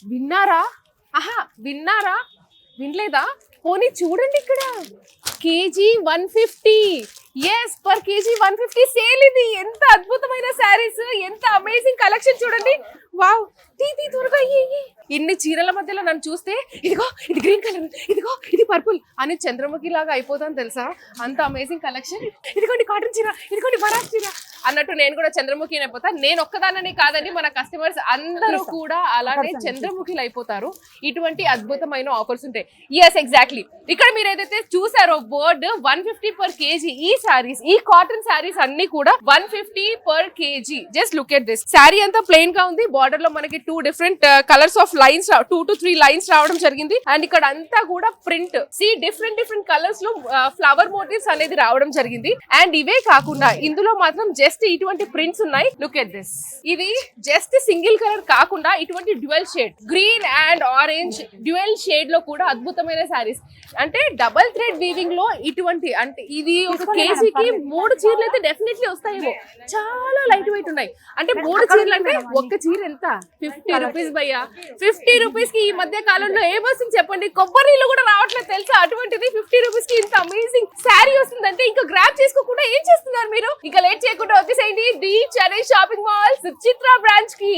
విన్నారా? ఆహా, విన్నారా? వినలేదా? పోనీ చూడండి ఇక్కడ KG 150. Yes, per KG 150 sale. ఇది ఎంత అద్భుతమైన శారీస్, ఎంత అమేజింగ్ కలెక్షన్ చూడండి. వావ్, తీ త్వరగా ఇన్ని చీరల మధ్యలో నన్ను చూస్తే ఇదిగో ఇది గ్రీన్ కలర్, ఇదిగో ఇది పర్పుల్ అని చంద్రముఖి లాగా అయిపోతాను తెలుసా, అంత అమేజింగ్ కలెక్షన్. ఇదిగోండి కాటన్ చీర, ఇదిగోండి బరాస్ చీర అన్నట్టు నేను కూడా చంద్రముఖిని అయిపోతా. నేను ఒక్కదానని కాదండి, మన కస్టమర్స్ అందరూ కూడా అలానే చంద్రముఖిలు అయిపోతారు. ఇటువంటి అద్భుతమైన ఆఫర్స్ ఉంటాయి. Yes, exactly. ఇక్కడ మీరు ఏదైతే చూసారో బోర్డ్ 150 పర్ కేజీ, ఈ సారీస్, ఈ కాటన్ సారీస్ అన్ని కూడా 150 per KG. Just look at this. Sari అంతా ప్లెయిన్ గా ఉంది. బార్డర్ లో మనకి 2 different colours of lines, 2 to 3 lines రావడం జరిగింది. అండ్ ఇక్కడ అంతా కూడా ప్రింట్, డిఫరెంట్ కలర్స్ లో ఫ్లవర్ మోటివ్స్ అనేది రావడం జరిగింది. అండ్ ఇవే కాకుండా ఇందులో మాత్రం జస్ట్ ఇటువంటి ప్రింట్స్ ఉన్నాయి. Look at this. ఇది జస్ట్ సింగిల్ కలర్ కాకుండా ఇటువంటి dual shade, green and orange dual shade లో కూడా అద్భుతమైన శారీస్. అంటే డబల్ థ్రెడ్ వీవింగ్ లో ఇటువంటి, అంటే ఇది ఒక కేజీకి 3 చీరలు అయితే డెఫినెట్లీ వస్తాయేమో. చాలా లైట్ వెయిట్ ఉన్నాయి. అంటే 3 చీరలు అంటే ఒక్క చీర ఎంత? 50 రూపీస్ భయ్యా. 50 రూపీస్ కి ఈ మధ్య కాలంలో ఏం వస్తుంది చెప్పండి? కొబ్బరిలు కూడా రావట్లేదు తెలుసా. అటువంటిది 50 రూపీస్ కి ఇంత అమేజింగ్ శారీ వస్తుందంటే ఇంకా గ్రాప్ చేసుకోకుండా ఏం చేస్తున్నారు మీరు? ఇంకా లేట్ చేయకుండా వచ్చేసేయండి the Chennai shopping mall Suchitra branch కి.